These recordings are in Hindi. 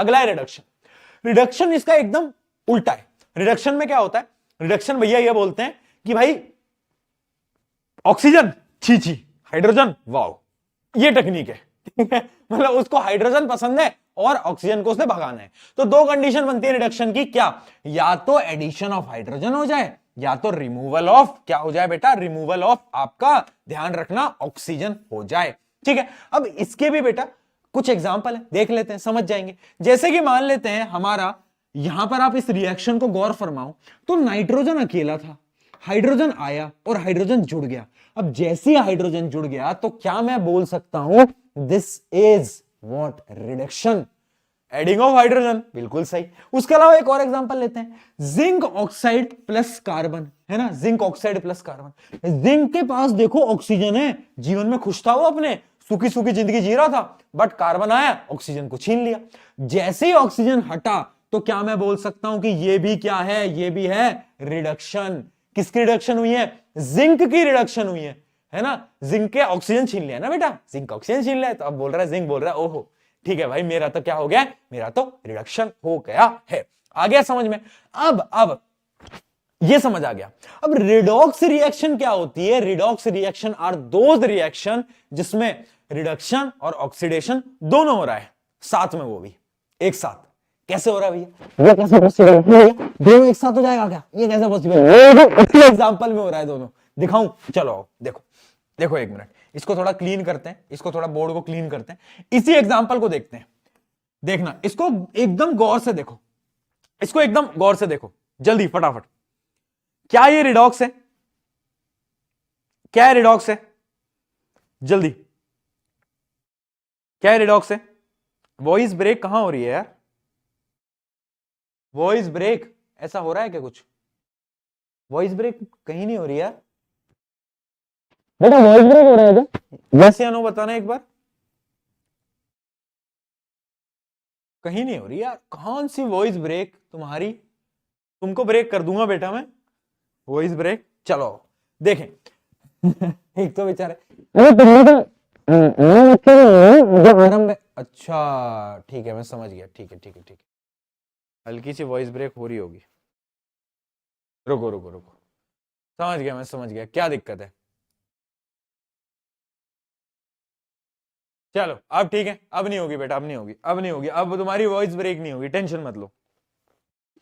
अगला है रिडक्शन। रिडक्शन इसका एकदम उल्टा है। रिडक्शन में क्या होता है, रिडक्शन भैया ये बोलते हैं कि भाई ऑक्सीजन छी छी, हाइड्रोजन वाओ, ये टेक्निक है, ठीक है। मतलब उसको हाइड्रोजन पसंद है और ऑक्सीजन को उसने भगाना है। तो दो कंडीशन बनती है रिडक्शन की, क्या, या तो एडिशन ऑफ हाइड्रोजन हो जाए या तो रिमूवल ऑफ, क्या हो जाए बेटा, रिमूवल ऑफ आपका, ध्यान रखना, ऑक्सीजन हो जाए, ठीक है। अब इसके भी बेटा कुछ एग्जांपल है, देख लेते हैं, समझ जाएंगे। जैसे कि मान लेते हैं हमारा यहां पर, आप इस रिएक्शन को गौर फरमाओ, तो नाइट्रोजन अकेला था, हाइड्रोजन आया और हाइड्रोजन जुड़ गया। अब जैसे ही हाइड्रोजन जुड़ गया तो क्या मैं बोल सकता हूं, this is what, reduction, adding of hydrogen, बिल्कुल सही। उसके अलावा एक और एग्जांपल लेते हैं, जिंक ऑक्साइड प्लस कार्बन, है ना, zinc oxide plus carbon. Zinc के पास देखो ऑक्सीजन है, जीवन में खुश था वो, अपने सूखी सूखी जिंदगी जी रहा था, बट कार्बन आया, ऑक्सीजन को छीन लिया। जैसे ही ऑक्सीजन हटा तो क्या मैं बोल सकता हूं कि ये भी क्या है, ये भी है रिडक्शन। किसकी रिडक्शन हुई है, जिंक की रिडक्शन हुई है ना। जिंक के ऑक्सीजन छीन लिया ना बेटा, जिंक ऑक्सीजन छीन लिया, तो अब बोल रहा है, जिंक बोल रहा है ओहो ठीक है भाई, मेरा तो क्या हो गया, मेरा तो रिडक्शन हो गया है। आ गया समझ में। अब ये समझ आ गया। अब रिडॉक्स रिएक्शन क्या होती है, redox reaction are those reaction जिसमें रिडक्शन और ऑक्सीडेशन दोनों हो रहा है साथ में, वो भी एक साथ। कैसे हो रहा है भैया, ये कैसे पॉसिबल है, दोनों एक साथ हो जाएगा क्या, ये कैसे पॉसिबल है, एग्जांपल में हो रहा है दोनों, दिखाऊं, चलो देखो, देखो एक मिनट, इसको थोड़ा क्लीन करते हैं, इसको थोड़ा बोर्ड को क्लीन करते हैं, इसी एग्जांपल को देखते हैं। देखना, इसको एकदम गौर से देखो, इसको एकदम गौर से देखो, जल्दी फटाफट। क्या ये रिडॉक्स है, क्या है रिडॉक्स है, जल्दी, क्या है रिडॉक्स है। वॉइस ब्रेक कहां हो रही है यार, वॉइस ब्रेक ऐसा हो रहा है क्या कुछ, वॉइस ब्रेक कहीं नहीं हो रही है बेटा, वॉइस ब्रेक हो रहा है क्या, यस या नो बताना एक बार। कहीं नहीं हो रही यार, कौन सी वॉइस ब्रेक तुम्हारी, तुमको ब्रेक कर दूंगा बेटा मैं, वॉइस ब्रेक। चलो देखें एक तो बेचारे, अच्छा ठीक है मैं समझ गया, ठीक है ठीक है ठीक है, हल्की सी वॉइस ब्रेक हो रही होगी, रुको रुको रुको, समझ गया मैं, समझ गया क्या दिक्कत है। चलो अब ठीक है, अब नहीं होगी बेटा, अब नहीं होगी, अब नहीं होगी, अब तुम्हारी वॉइस ब्रेक नहीं होगी, टेंशन मत लो,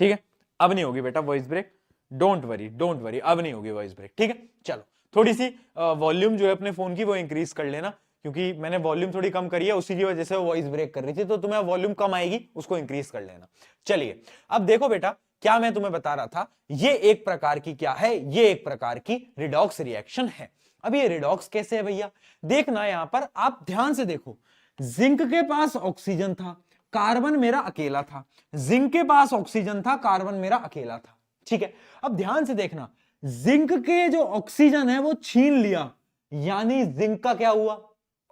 ठीक है, अब नहीं होगी बेटा voice break, don't worry don't worry, अब नहीं होगी वॉइस ब्रेक, ठीक है। चलो थोड़ी सी वॉल्यूम जो है अपने फोन की वो इंक्रीज कर लेना, क्योंकि मैंने वॉल्यूम थोड़ी कम करी है, उसी की वजह से वो वॉइस ब्रेक कर रही थी, तो तुम्हें वॉल्यूम कम आएगी, उसको इंक्रीज कर लेना। चलिए अब देखो बेटा, क्या मैं तुम्हें बता रहा था, ये एक प्रकार की क्या है, ये एक प्रकार की रिडॉक्स रिएक्शन है। अब ये रिडॉक्स कैसे है भैया, देखना यहां पर आप ध्यान से देखो, जिंक के पास ऑक्सीजन था, कार्बन मेरा अकेला था, जिंक के पास ऑक्सीजन था, कार्बन मेरा अकेला था, ठीक है। अब ध्यान से देखना, जिंक के जो ऑक्सीजन है वो छीन लिया, यानी जिंक का क्या हुआ,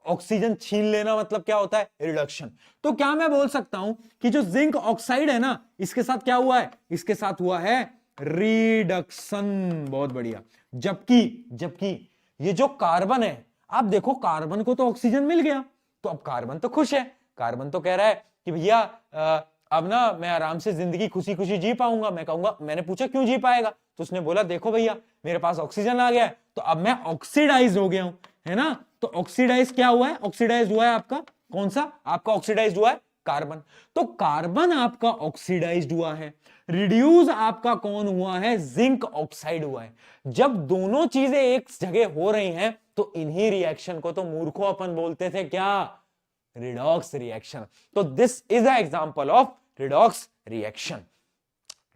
ऑक्सीजन छीन लेना, मतलब क्या होता है, रिडक्शन। तो क्या मैं बोल सकता हूं कि जो जिंक ऑक्साइड है ना, इसके साथ क्या हुआ है, इसके साथ हुआ है रिडक्शन, बहुत बढ़िया। जबकि जबकि ये जो कार्बन है, आप देखो कार्बन को तो ऑक्सीजन मिल गया, तो अब कार्बन तो खुश है, कार्बन तो कह रहा है कि भैया अब ना मैं आराम से जिंदगी खुशी खुशी जी पाऊंगा। मैं कहूंगा, मैंने पूछा क्यों जी पाएगा, तो उसने बोला देखो भैया मेरे पास ऑक्सीजन आ गया है, तो अब मैं ऑक्सीडाइज हो गया हूं, है ना। तो ऑक्सीडाइज क्या हुआ है, ऑक्सीडाइज हुआ है आपका कौन सा, आपका ऑक्सीडाइज हुआ है कार्बन। तो कार्बन आपका ऑक्सीडाइज्ड हुआ है, रिड्यूस आपका कौन हुआ है, जिंक ऑक्साइड हुआ है। जब दोनों चीजें एक जगह हो रही हैं तो इन्हीं रिएक्शन को तो मूर्खों अपन बोलते थे क्या, रिडॉक्स रिएक्शन। तो this is a example of redox reaction,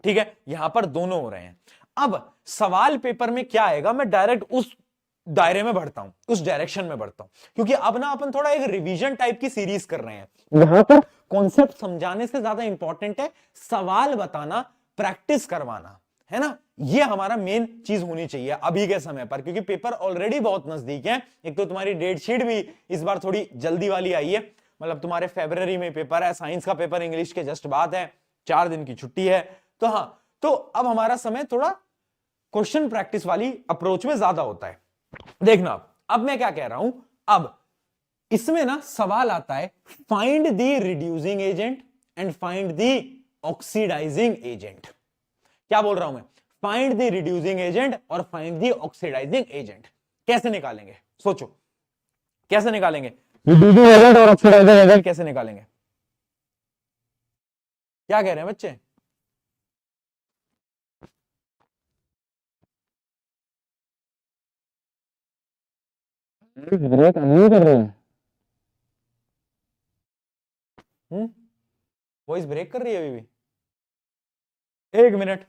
ठीक है। यहां पर दोनों हो रहे हैं। अब सवाल पेपर में क्या आएगा, मैं डायरेक्ट उस दायरे में बढ़ता हूं, उस डायरेक्शन में बढ़ता हूं, क्योंकि अब ना अपन थोड़ा एक रिवीजन टाइप की सीरीज कर रहे हैं, यहां पर कॉन्सेप्ट समझाने से ज्यादा इंपॉर्टेंट है सवाल बताना, प्रैक्टिस करवाना, है ना। ये हमारा मेन चीज होनी चाहिए अभी के समय पर, क्योंकि पेपर ऑलरेडी बहुत नजदीक है। एक तो तुम्हारी डेट शीट भी इस बार थोड़ी जल्दी वाली आई है, मतलब तुम्हारे फरवरी में पेपर है, साइंस का पेपर इंग्लिश के जस्ट बाद है, 4 दिन की छुट्टी है। तो हाँ, तो अब हमारा समय थोड़ा क्वेश्चन प्रैक्टिस वाली अप्रोच में ज्यादा होता है। देखना अब मैं क्या कह रहा हूं, अब इसमें ना सवाल आता है, find the reducing agent and find the oxidising agent. क्या बोल रहा हूं मैं? फाइंड द रिड्यूसिंग एजेंट और फाइंड द ऑक्सीडाइजिंग एजेंट। कैसे निकालेंगे? सोचो कैसे निकालेंगे रिड्यूसिंग एजेंट और ऑक्सीडाइजिंग एजेंट, कैसे निकालेंगे? क्या कह रहे हैं बच्चे? ब्रेक नहीं कर रहे हैं। वॉइस ब्रेक कर रही है अभी भी। एक मिनट।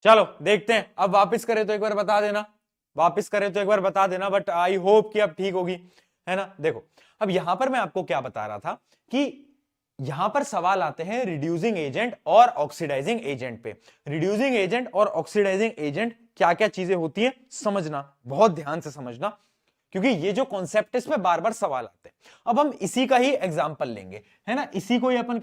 चलो देखते हैं, अब वापस करें तो एक बार बता देना, वापस करें तो एक बार बता देना, बट आई होप कि अब ठीक होगी, है ना। देखो अब यहां पर मैं आपको क्या बता रहा था कि यहां पर सवाल आते हैं रिड्यूसिंग एजेंट और ऑक्सीडाइजिंग एजेंट पे। रिड्यूसिंग एजेंट और ऑक्सीडाइजिंग एजेंट क्या क्या चीजें होती हैं समझना, बहुत ध्यान से समझना, क्योंकि ये जो कॉन्सेप्ट है इसमें बार बार सवाल आते हैं। अब हम इसी का ही एग्जांपल लेंगे, है ना, इसी को ही अपन